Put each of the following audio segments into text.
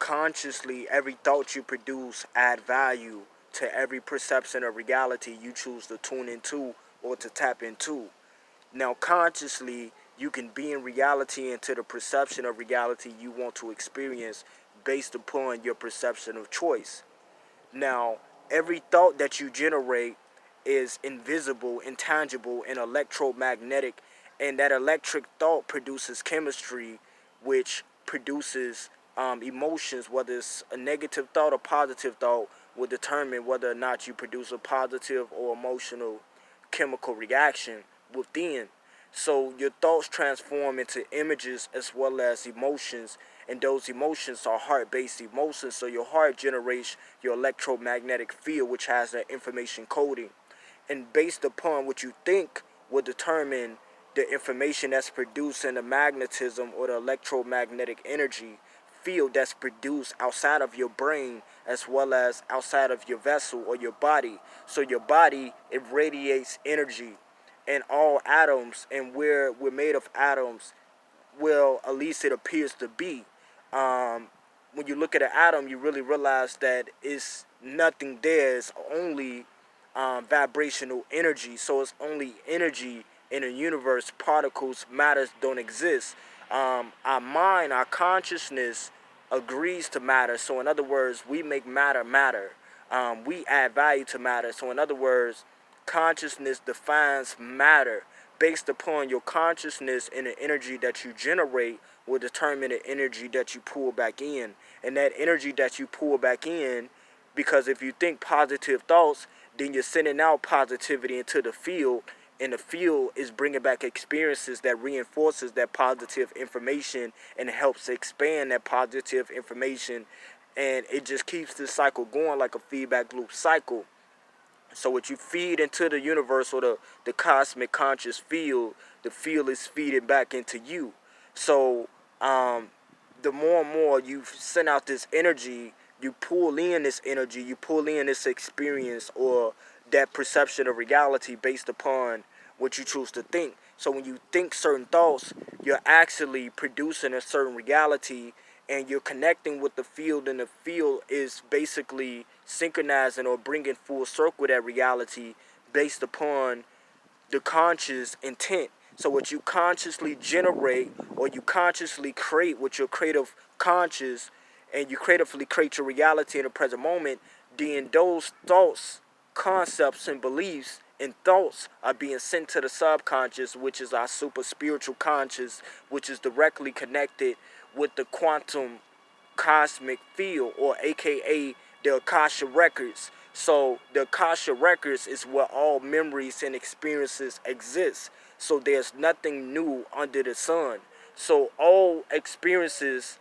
consciously, every thought you produce add value to every perception of reality you choose to tune into or to tap into. Now, consciously, you can be in reality into the perception of reality you want to experience based upon your perception of choice. Now, every thought that you generate is invisible, intangible, and electromagnetic, and that electric thought produces chemistry, which produces emotions. Whether it's a negative thought or positive thought, will determine whether or not you produce a positive or emotional chemical reaction within. So your thoughts transform into images as well as emotions, and those emotions are heart-based emotions. So your heart generates your electromagnetic field, which has that information coding, and based upon what you think will determine the information that's produced in the magnetism or the electromagnetic energy field that's produced outside of your brain as well as outside of your vessel or your body. So your body, it radiates energy, and all atoms, and we're made of atoms, well, at least it appears to be. Um, when you look at an atom, you really realize that it's nothing there. It's only vibrational energy. So it's only energy in the universe. Particles, matters don't exist. Our mind, our consciousness agrees to matter. So in other words, we make matter matter. We add value to matter. So in other words, consciousness defines matter. Based upon your consciousness and the energy that you generate will determine the energy that you pull back in. And that energy that you pull back in, because if you think positive thoughts, then you're sending out positivity into the field, and the field is bringing back experiences that reinforces that positive information and helps expand that positive information, and it just keeps this cycle going like a feedback loop cycle. So what you feed into the universe or the cosmic conscious field, the field is feeding back into you. So the more and more you send out this energy, you pull in this energy, you pull in this experience or that perception of reality based upon what you choose to think. So when you think certain thoughts, you're actually producing a certain reality, and you're connecting with the field, and the field is basically synchronizing or bringing full circle that reality based upon the conscious intent. So what you consciously generate or you consciously create with your creative conscious, and you creatively create your reality in the present moment, then those thoughts, concepts, and beliefs and thoughts are being sent to the subconscious, which is our super spiritual conscious, which is directly connected with the quantum cosmic field, or aka the Akasha records. So the Akasha records is where all memories and experiences exist. So there's nothing new under the sun. So all experiences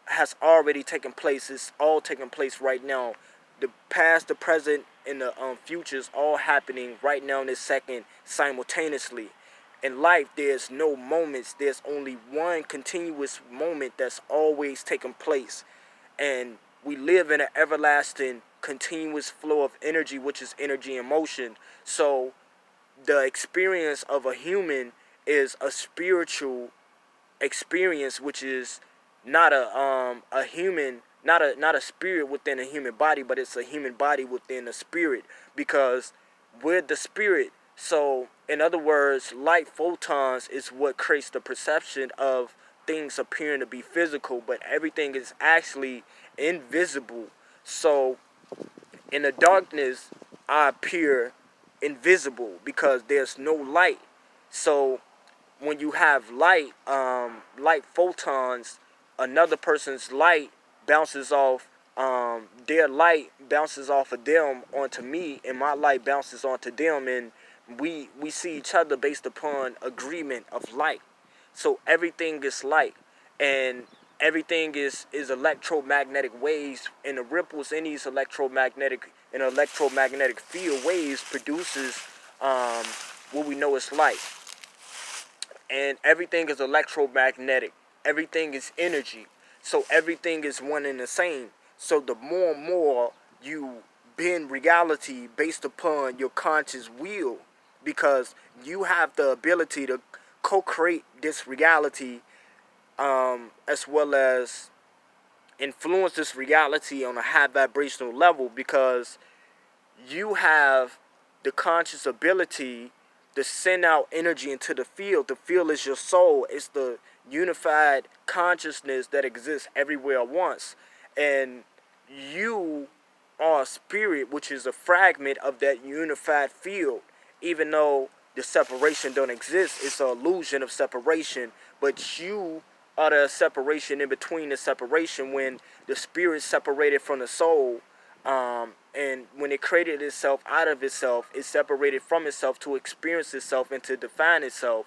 has already taken place. It's all taking place right now. The past, the present, and the future is all happening right now in this second simultaneously. In life, there's no moments. There's only one continuous moment that's always taking place. And we live in an everlasting, continuous flow of energy, which is energy in motion. So the experience of a human is a spiritual experience, which is not a human, not a spirit within a human body, but it's a human body within a spirit, because we're the spirit. So in other words, light photons is what creates the perception of things appearing to be physical, but everything is actually invisible. So in the darkness, I appear invisible because there's no light. So when you have light, light photons, another person's light bounces off, their light bounces off of them onto me, and my light bounces onto them, and we see each other based upon agreement of light. So everything is light, and everything is electromagnetic waves, and the ripples in these electromagnetic field waves produces what we know as light. And everything is electromagnetic. Everything is energy. So everything is one and the same. So the more and more you bend reality based upon your conscious will, because you have the ability to co-create this reality, as well as influence this reality on a high vibrational level, because you have the conscious ability to send out energy into the field. The field is your soul. It's the unified consciousness that exists everywhere at once. And you are a spirit, which is a fragment of that unified field. Even though the separation don't exist, it's an illusion of separation. But you are the separation in between the separation. When the spirit separated from the soul, and when it created itself out of itself, it separated from itself to experience itself and to define itself.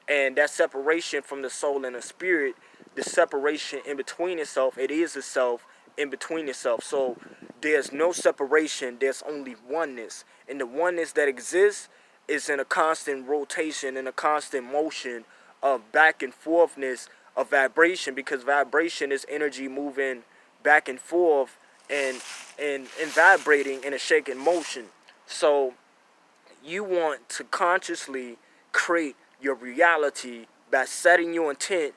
And that separation from the soul and the spirit, the separation in between itself, it is itself in between itself. So there's no separation, there's only oneness. And the oneness that exists is in a constant rotation, in a constant motion of back and forthness of vibration, because vibration is energy moving back and forth and and vibrating in a shaking motion. So you want to consciously create your reality by setting your intent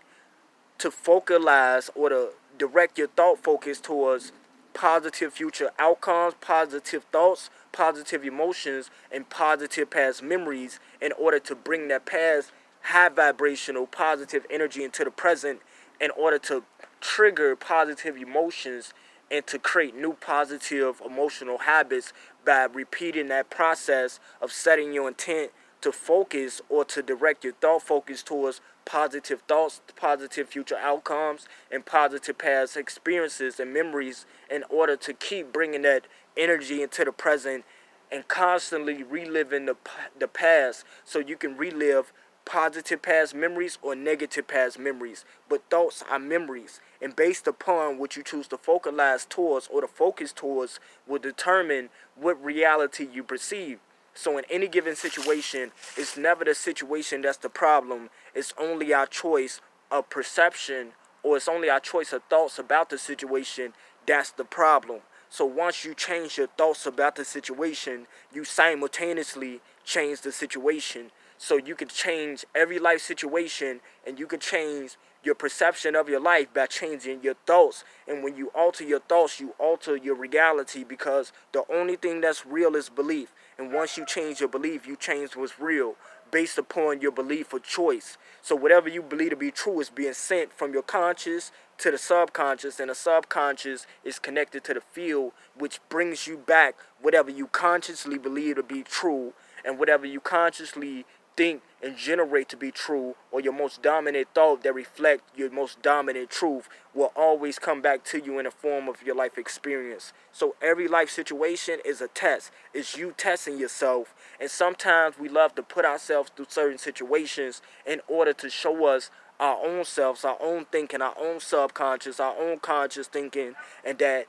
to focalize or to direct your thought focus towards positive future outcomes, positive thoughts, positive emotions, and positive past memories, in order to bring that past high vibrational positive energy into the present, in order to trigger positive emotions and to create new positive emotional habits by repeating that process of setting your intent to focus or to direct your thought focus towards positive thoughts, positive future outcomes, and positive past experiences and memories, in order to keep bringing that energy into the present and constantly reliving the past, so you can relive positive past memories or negative past memories. But thoughts are memories, and based upon what you choose to focalize towards or to focus towards will determine what reality you perceive. So in any given situation, it's never the situation that's the problem. It's only our choice of perception, or it's only our choice of thoughts about the situation that's the problem. So once you change your thoughts about the situation, you simultaneously change the situation. So you can change every life situation, and you can change your perception of your life by changing your thoughts. And when you alter your thoughts, you alter your reality, because the only thing that's real is belief. And once you change your belief, you change what's real based upon your belief or choice. So whatever you believe to be true is being sent from your conscious to the subconscious, and the subconscious is connected to the field, which brings you back whatever you consciously believe to be true, and whatever you consciously think and generate to be true, or your most dominant thought that reflect your most dominant truth, will always come back to you in the form of your life experience. So every life situation is a test. It's you testing yourself. And sometimes we love to put ourselves through certain situations in order to show us our own selves, our own thinking, our own subconscious, our own conscious thinking. And that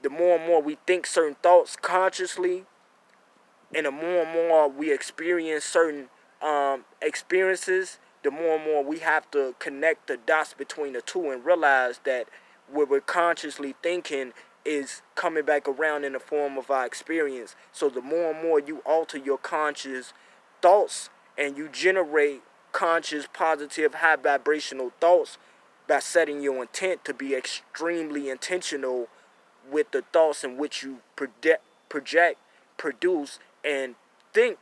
the more and more we think certain thoughts consciously, and the more and more we experience certain experiences, the more and more we have to connect the dots between the two and realize that what we're consciously thinking is coming back around in the form of our experience. So the more and more you alter your conscious thoughts, and you generate conscious, positive, high vibrational thoughts by setting your intent to be extremely intentional with the thoughts in which you project, produce, and think,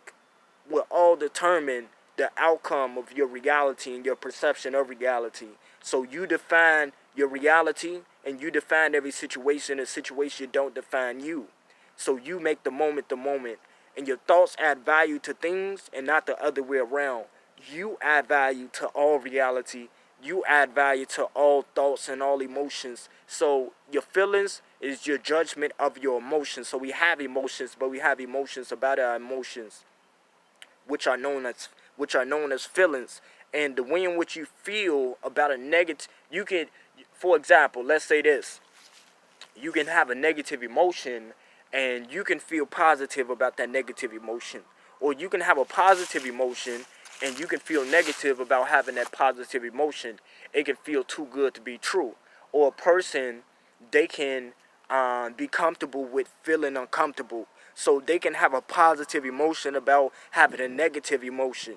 will all determine the outcome of your reality and your perception of reality. So you define your reality, and you define every situation. The situation don't define you. So you make the moment, and your thoughts add value to things and not the other way around. You add value to all reality. You add value to all thoughts and all emotions. So your feelings is your judgment of your emotions. So we have emotions, but we have emotions about our emotions, which are known as feelings. And the way in which you feel about a negative, you can, for example, let's say this: you can have a negative emotion, and you can feel positive about that negative emotion, or you can have a positive emotion and you can feel negative about having that positive emotion. It can feel too good to be true. Or a person, they can be comfortable with feeling uncomfortable, so they can have a positive emotion about having a negative emotion.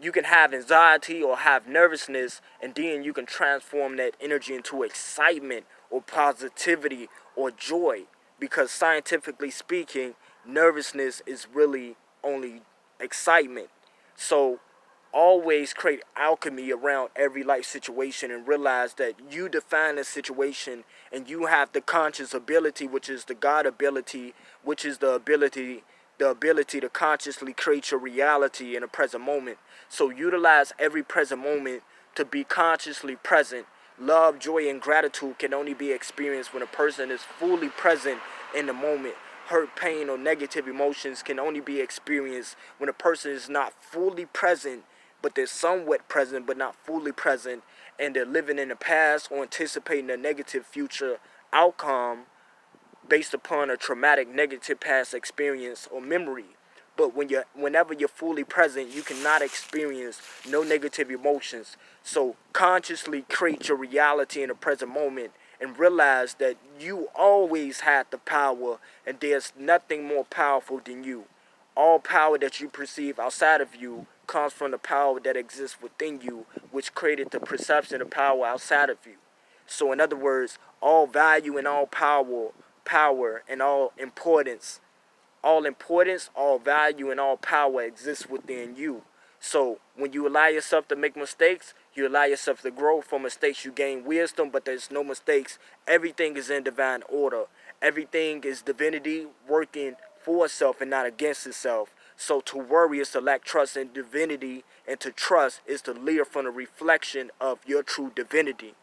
You can have anxiety or have nervousness, and then you can transform that energy into excitement or positivity or joy. Because scientifically speaking, nervousness is really only excitement. So always create alchemy around every life situation and realize that you define the situation and you have the conscious ability, which is the God ability, which is the ability to consciously create your reality in a present moment. So utilize every present moment to be consciously present. Love, joy, and gratitude can only be experienced when a person is fully present in the moment. Hurt, pain, or negative emotions can only be experienced when a person is not fully present, but they're somewhat present, but not fully present, and they're living in the past or anticipating a negative future outcome based upon a traumatic negative past experience or memory. But whenever you're fully present, you cannot experience no negative emotions. So consciously create your reality in the present moment and realize that you always had the power and there's nothing more powerful than you. All power that you perceive outside of you comes from the power that exists within you, which created the perception of power outside of you. So in other words, all value and all power and all importance, all value and all power exists within you. So when you allow yourself to make mistakes, you allow yourself to grow. From mistakes you gain wisdom, but there's no mistakes. Everything is in divine order. Everything is divinity working for itself and not against itself. So to worry is to lack trust in divinity, and to trust is to live from the reflection of your true divinity.